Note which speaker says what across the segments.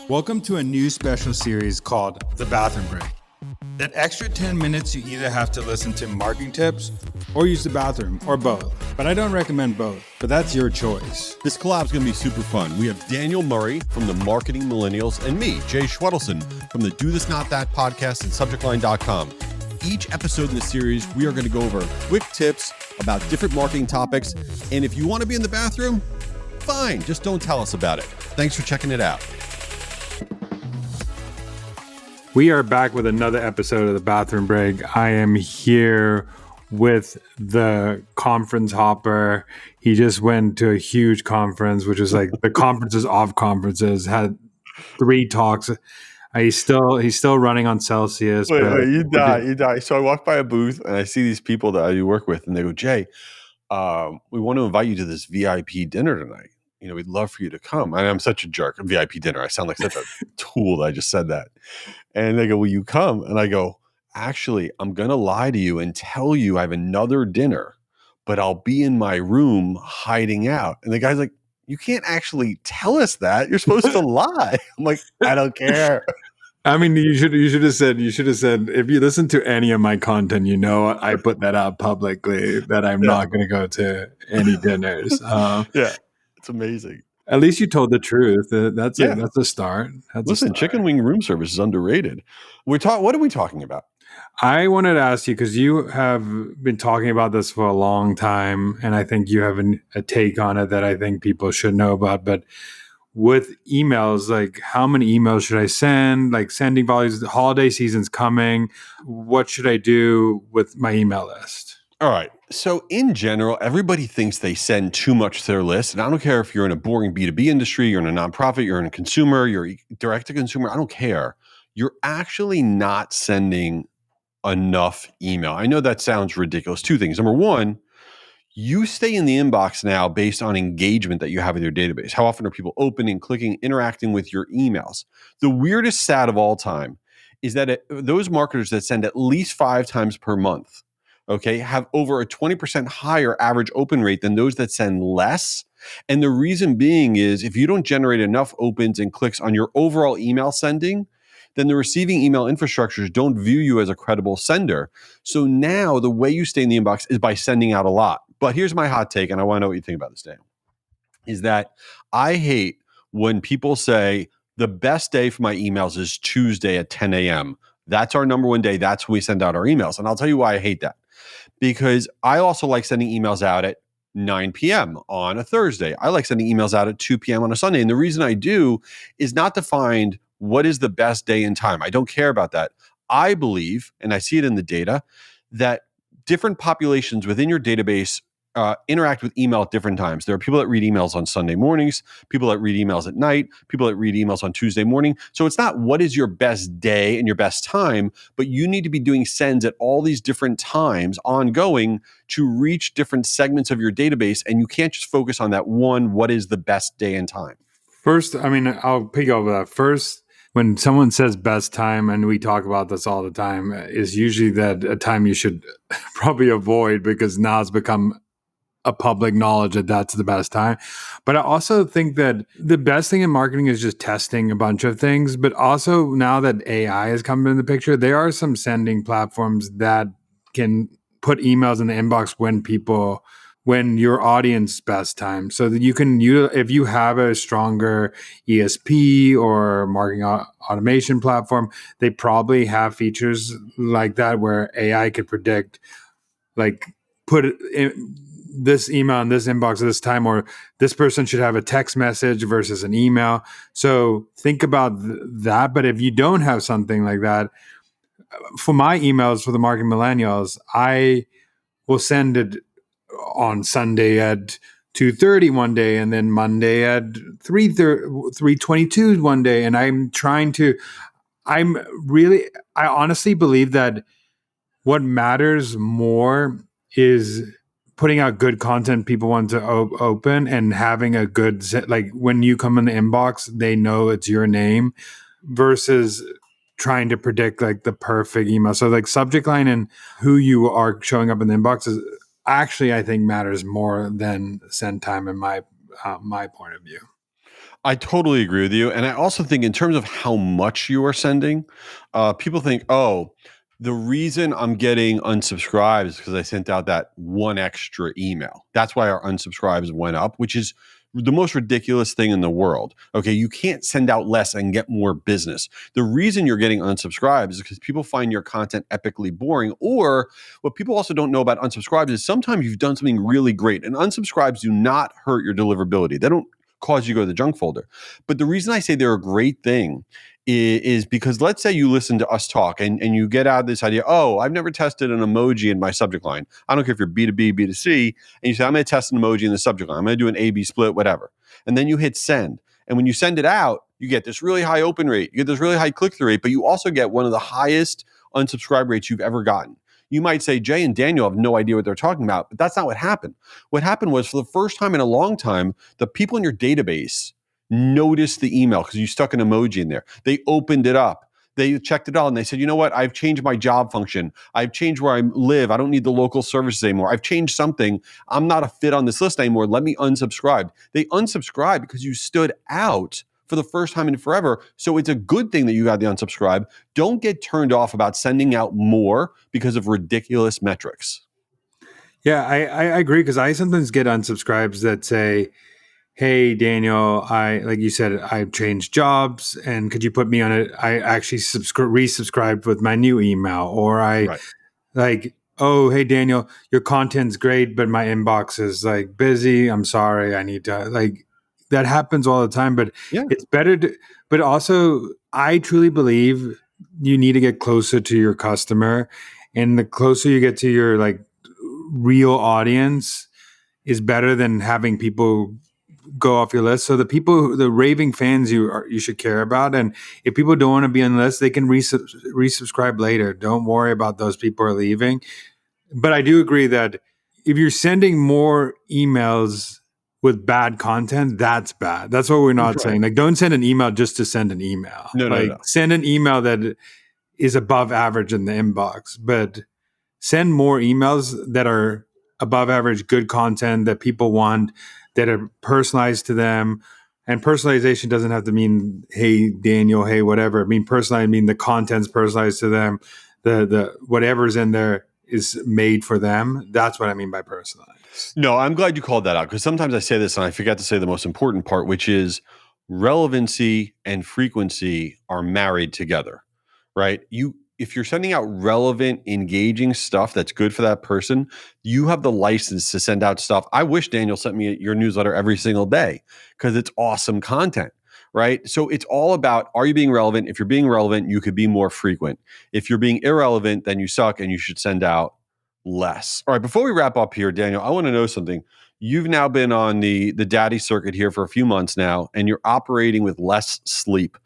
Speaker 1: Welcome to a new special series called The Bathroom Break. That extra 10 minutes you either have to listen to marketing tips or use the bathroom or both. But I don't recommend both, but that's your choice.
Speaker 2: This collab is going to be super fun. We have Daniel Murray from the Marketing Millennials and me, Jay Schwedelson from the Do This Not That podcast and subjectline.com. Each episode in the series, we are going to go over quick tips about different marketing topics. And if you want to be in the bathroom, fine, just don't tell us about it. Thanks for checking it out.
Speaker 1: We are back with another episode of The Bathroom Break. I am here with the conference hopper. He just went to a huge conference, which is like the conferences of conferences, had 3 talks. He's still running on Celsius.
Speaker 2: Wait, you die. So I walk by a booth and I see these people that I do work with and they go, Jay, we want to invite you to this VIP dinner tonight. You know, we'd love for you to come. And I'm such a jerk. A VIP dinner. I sound like such a tool that I just said that. And they go, will you come? And I go, actually, I'm going to lie to you and tell you I have another dinner, but I'll be in my room hiding out. And the guy's like, you can't actually tell us that. You're supposed to lie. I'm like, I don't care.
Speaker 1: I mean, you should have said, if you listen to any of my content, you know, I put that out publicly that I'm not going to go to any dinners.
Speaker 2: Yeah. It's amazing.
Speaker 1: At least you told the truth. That's a start.
Speaker 2: Listen, chicken wing room service is underrated. What are we talking about?
Speaker 1: I wanted to ask you, because you have been talking about this for a long time, and I think you have a take on it that I think people should know about. But with emails, like how many emails should I send? Like sending volumes, the holiday season's coming. What should I do with my email list?
Speaker 2: All right. So in general, everybody thinks they send too much to their list. And I don't care if you're in a boring B2B industry, you're in a nonprofit, you're in a consumer, you're direct to consumer. I don't care. You're actually not sending enough email. I know that sounds ridiculous. 2 things. Number 1, you stay in the inbox now based on engagement that you have with your database. How often are people opening, clicking, interacting with your emails? The weirdest stat of all time is that those marketers that send at least 5 times per month, okay, have over a 20% higher average open rate than those that send less. And the reason being is if you don't generate enough opens and clicks on your overall email sending, then the receiving email infrastructures don't view you as a credible sender. So now the way you stay in the inbox is by sending out a lot. But here's my hot take, and I want to know what you think about this, Dan, is that I hate when people say the best day for my emails is Tuesday at 10 a.m. That's our number 1 day. That's when we send out our emails. And I'll tell you why I hate that. Because I also like sending emails out at 9 p.m. on a Thursday. I like sending emails out at 2 p.m. on a Sunday. And the reason I do is not to find what is the best day and time. I don't care about that. I believe, and I see it in the data, that different populations within your database interact with email at different times. There are people that read emails on Sunday mornings, people that read emails at night, people that read emails on Tuesday morning. So it's not what is your best day and your best time, but you need to be doing sends at all these different times ongoing to reach different segments of your database. And you can't just focus on that one, what is the best day and time.
Speaker 1: First, I mean, I'll pick over that. First, when someone says best time, and we talk about this all the time, is usually that a time you should probably avoid because now it's become a public knowledge that that's the best time. But I also think that the best thing in marketing is just testing a bunch of things. But also now that AI has come into the picture, there are some sending platforms that can put emails in the inbox when your audience best time, so that you can, if you have a stronger ESP or marketing automation platform, they probably have features like that where AI could predict, like put it in this email in this inbox at this time, or this person should have a text message versus an email. So think about that. But if you don't have something like that, for my emails for the Marketing Millennials, I will send it on Sunday at 2:30 one day, and then Monday at 3:22 one day. And I honestly believe that what matters more is putting out good content people want to open, and having a good, like when you come in the inbox, they know it's your name, versus trying to predict like the perfect email. So like subject line and who you are showing up in the inbox is actually, I think, matters more than send time in my point of view.
Speaker 2: I totally agree with you. And I also think in terms of how much you are sending, people think, oh, the reason I'm getting unsubscribed is because I sent out that one extra email. That's why our unsubscribes went up, which is the most ridiculous thing in the world. Okay, you can't send out less and get more business. The reason you're getting unsubscribed is because people find your content epically boring. Or what people also don't know about unsubscribes is sometimes you've done something really great, and unsubscribes do not hurt your deliverability. They don't cause you to go to the junk folder. But the reason I say they're a great thing is because let's say you listen to us talk and you get out of this idea, oh, I've never tested an emoji in my subject line. I don't care if you're B2B, B2C, and you say, I'm going to test an emoji in the subject line. I'm going to do an A-B split, whatever. And then you hit send. And when you send it out, you get this really high open rate. You get this really high click-through rate, but you also get one of the highest unsubscribe rates you've ever gotten. You might say, Jay and Daniel have no idea what they're talking about, but that's not what happened. What happened was, for the first time in a long time, the people in your database noticed the email because you stuck an emoji in there. They opened it up. They checked it out and they said, you know what? I've changed my job function. I've changed where I live. I don't need the local services anymore. I've changed something. I'm not a fit on this list anymore. Let me unsubscribe. They unsubscribed because you stood out for the first time in forever. So it's a good thing that you got the unsubscribe. Don't get turned off about sending out more because of ridiculous metrics.
Speaker 1: Yeah, I agree, because I sometimes get unsubscribes that say, hey, Daniel, I, like you said, I've changed jobs, and could you put me on it? I actually resubscribed with my new email, or I
Speaker 2: Right.
Speaker 1: like, oh, hey, Daniel, your content's great, but my inbox is like busy. I'm sorry. I need to, like, that happens all the time, but
Speaker 2: Yeah.
Speaker 1: it's better to, but also I truly believe you need to get closer to your customer, and the closer you get to your like real audience is better than having people go off your list. So the raving fans you should care about, and if people don't want to be on the list, they can resubscribe later. Don't worry about those people are leaving. But I do agree that if you're sending more emails with bad content, that's bad. That's what we're not
Speaker 2: Right.
Speaker 1: saying. Like, don't send an email just to send an email.
Speaker 2: No, no,
Speaker 1: Like,
Speaker 2: no.
Speaker 1: send an email that is above average in the inbox, but send more emails that are above average, good content that people want, that are personalized to them. And personalization doesn't have to mean, hey, Daniel, hey, whatever. I mean, personalized, I mean the content's personalized to them. The whatever's in there is made for them. That's what I mean by personalized.
Speaker 2: No, I'm glad you called that out, because sometimes I say this and I forget to say the most important part, which is relevancy and frequency are married together, right? If you're sending out relevant, engaging stuff that's good for that person, you have the license to send out stuff. I wish Daniel sent me your newsletter every single day because it's awesome content, right? So it's all about, are you being relevant? If you're being relevant, you could be more frequent. If you're being irrelevant, then you suck and you should send out less. All right, before we wrap up here, Daniel, I want to know something. You've now been on the daddy circuit here for a few months now, and you're operating with less sleep.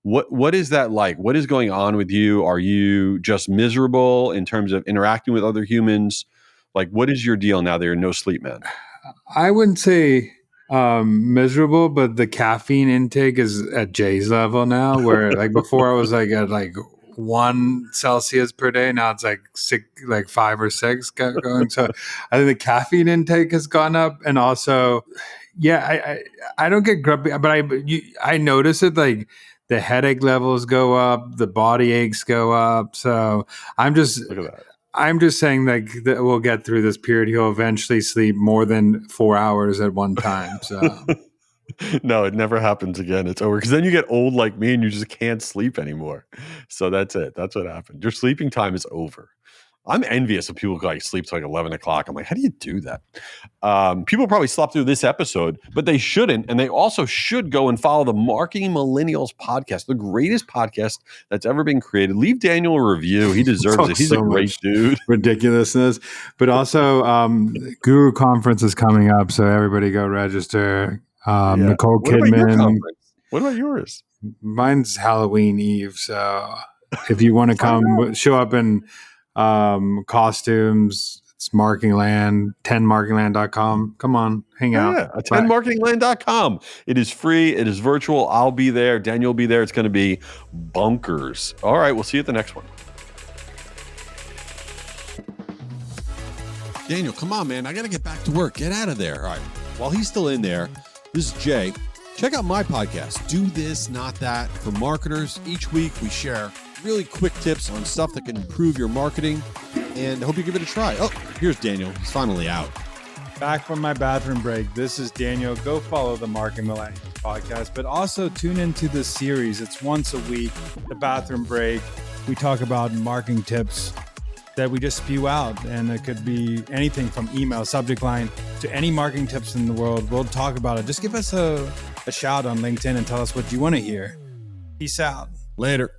Speaker 2: What is that like? What is going on with you? Are you just miserable in terms of interacting with other humans? Like, what is your deal now that you're no sleep man?
Speaker 1: I wouldn't say miserable, but the caffeine intake is at Jay's level now, where like before I was like at like 1 Celsius per day. Now it's like six, like 5 or 6 going. So I think the caffeine intake has gone up, and also, yeah, I don't get grumpy, but I notice it, like the headache levels go up, the body aches go up. So I'm just
Speaker 2: Look at that.
Speaker 1: I'm just saying like that we'll get through this period. He'll eventually sleep more than 4 hours at one time. So
Speaker 2: No, it never happens again. It's over. Because then you get old like me and you just can't sleep anymore. So that's it. That's what happened. Your sleeping time is over. I'm envious of people who like sleep till like 11 o'clock. I'm like, how do you do that? People probably slept through this episode, but they shouldn't. And they also should go and follow the Marketing Millennials podcast, the greatest podcast that's ever been created. Leave Daniel a review. He deserves it. He's a
Speaker 1: so
Speaker 2: great
Speaker 1: much
Speaker 2: dude.
Speaker 1: ridiculousness. But also, Guru Conference is coming up, so everybody go register.
Speaker 2: Yeah.
Speaker 1: Nicole
Speaker 2: What about your
Speaker 1: Kidman.
Speaker 2: conference? What about yours?
Speaker 1: Mine's Halloween Eve, so if you want to
Speaker 2: Find out.
Speaker 1: come, show up in costumes. It's Marketingland, 10marketingland.com. Come on, hang
Speaker 2: Oh,
Speaker 1: out.
Speaker 2: yeah.
Speaker 1: Bye.
Speaker 2: Attendmarketingland.com. It is free. It is virtual. I'll be there. Daniel will be there. It's going to be bunkers. All right. We'll see you at the next one. Daniel, come on, man. I got to get back to work. Get out of there. All right. While he's still in there, this is Jay. Check out my podcast, Do This, Not That, for marketers. Each week we share really quick tips on stuff that can improve your marketing, and I hope you give it a try. Oh, here's Daniel. He's finally out.
Speaker 1: Back from my bathroom break. This is Daniel. Go follow the Marketing Millennials podcast, but also tune into the series. It's once a week, the bathroom break. We talk about marketing tips that we just spew out, and it could be anything from email, subject line, to any marketing tips in the world. We'll talk about it. Just give us a shout on LinkedIn and tell us what you want to hear. Peace out.
Speaker 2: Later.